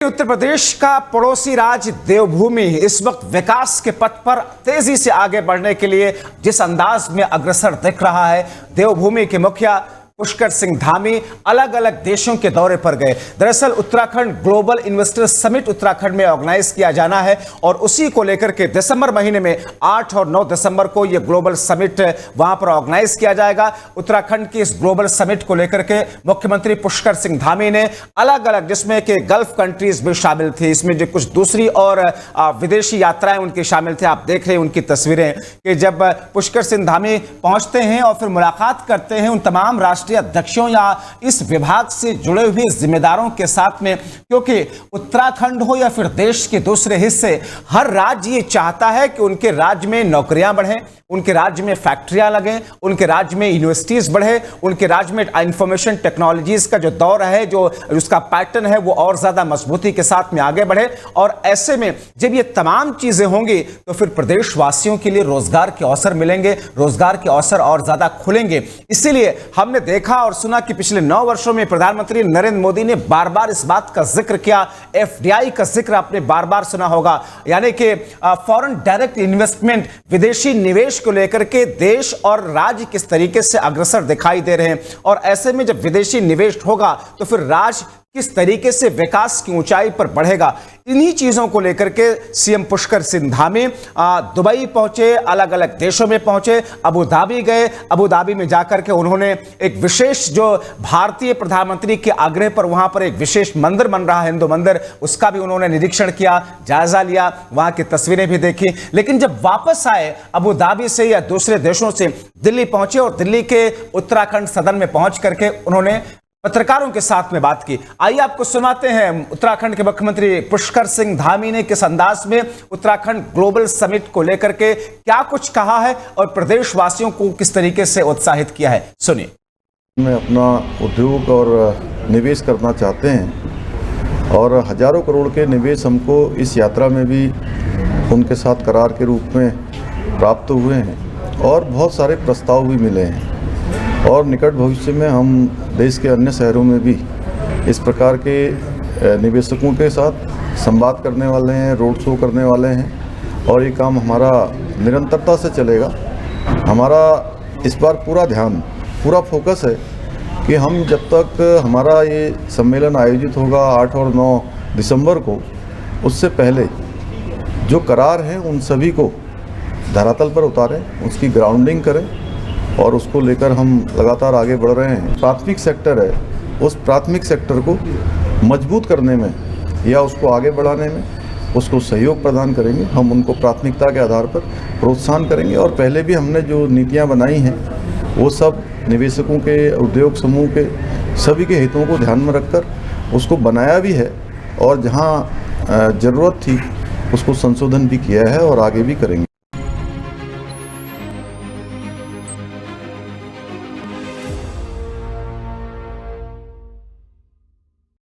उत्तर प्रदेश का पड़ोसी राज्य देवभूमि इस वक्त विकास के पथ पर तेजी से आगे बढ़ने के लिए जिस अंदाज में अग्रसर दिख रहा है। देवभूमि के मुखिया पुष्कर सिंह धामी अलग अलग देशों के दौरे पर गए। दरअसल Uttarakhand global investor summit Uttarakhand में ऑर्गेनाइज किया जाना है और उसी को लेकर के दिसंबर महीने में 8 और 9 दिसंबर को यह ग्लोबल समिट वहां पर ऑर्गेनाइज किया जाएगा। उत्तराखंड की इस ग्लोबल समिट को लेकर के मुख्यमंत्री पुष्कर सिंह धामी ने अलग अलग, जिसमें कि गल्फ कंट्रीज भी शामिल थी, इसमें जो कुछ दूसरी और विदेशी यात्राएं उनकी शामिल थे। आप देख रहे हैं उनकी तस्वीरें कि जब पुष्कर सिंह धामी पहुंचते हैं और फिर मुलाकात करते हैं उन तमाम राष्ट्रीय अध्यक्षों या इस विभाग से जुड़े हुए जिम्मेदारों के साथ में, क्योंकि उत्तराखंड हो या फिर देश के दूसरे हिस्से, हर राज्य ये चाहता है कि उनके राज्य में नौकरियां बढ़ें, उनके राज्य में फैक्ट्रियां लगें, उनके राज्य में यूनिवर्सिटीज बढ़े, उनके राज्य में इंफॉर्मेशन टेक्नोलॉजीज का जो दौर है, जो उसका पैटर्न है, वो और ज्यादा मजबूती के साथ में आगे बढ़े। और ऐसे में जब ये तमाम चीजें होंगी तो फिर प्रदेशवासियों के लिए रोजगार के अवसर मिलेंगे, रोजगार के अवसर और ज्यादा खुलेंगे। इसीलिए हमने देखा और सुना कि पिछले 9 वर्षों में प्रधानमंत्री नरेंद्र मोदी ने बार बार इस बात का जिक्र किया, एफडीआई का जिक्र आपने बार बार सुना होगा, यानी कि फॉरेन डायरेक्ट इन्वेस्टमेंट, विदेशी निवेश को लेकर के देश और राज्य किस तरीके से अग्रसर दिखाई दे रहे हैं। और ऐसे में जब विदेशी निवेश होगा तो फिर राज्य किस तरीके से विकास की ऊंचाई पर बढ़ेगा। इन्हीं चीजों को लेकर के सीएम पुष्कर सिंह धामी दुबई पहुंचे, अलग अलग देशों में पहुंचे, अबू धाबी गए। अबू धाबी में जाकर के उन्होंने एक विशेष, जो भारतीय प्रधानमंत्री के आग्रह पर वहां पर एक विशेष मंदिर बन रहा है, हिंदू मंदिर, उसका भी उन्होंने निरीक्षण किया, जायजा लिया, वहां की तस्वीरें भी देखी। लेकिन जब वापस आए अबू धाबी से या दूसरे देशों से, दिल्ली पहुंचे और दिल्ली के उत्तराखंड सदन में पहुंच करके उन्होंने पत्रकारों के साथ में बात की। आइए आपको सुनाते हैं उत्तराखंड के मुख्यमंत्री पुष्कर सिंह धामी ने किस अंदाज में उत्तराखंड ग्लोबल समिट को लेकर के क्या कुछ कहा है और प्रदेशवासियों को किस तरीके से उत्साहित किया है, सुनिए। में अपना उद्योग और निवेश करना चाहते हैं और हजारों करोड़ के निवेश हमको इस यात्रा में भी उनके साथ करार के रूप में प्राप्त हुए हैं और बहुत सारे प्रस्ताव भी मिले हैं और निकट भविष्य में हम देश के अन्य शहरों में भी इस प्रकार के निवेशकों के साथ संवाद करने वाले हैं, रोड शो करने वाले हैं और ये काम हमारा निरंतरता से चलेगा। हमारा इस बार पूरा ध्यान, पूरा फोकस है कि हम जब तक हमारा ये सम्मेलन आयोजित होगा 8 और 9 दिसंबर को, उससे पहले जो करार हैं उन सभी को धरातल पर उतारें, उसकी ग्राउंडिंग करें और उसको लेकर हम लगातार आगे बढ़ रहे हैं। प्राथमिक सेक्टर है, उस प्राथमिक सेक्टर को मजबूत करने में या उसको आगे बढ़ाने में उसको सहयोग प्रदान करेंगे। हम उनको प्राथमिकता के आधार पर प्रोत्साहन करेंगे और पहले भी हमने जो नीतियां बनाई हैं वो सब निवेशकों के, उद्योग समूह के, सभी के हितों को ध्यान में रखकर उसको बनाया भी है और जहां ज़रूरत थी उसको संशोधन भी किया है और आगे भी करेंगे।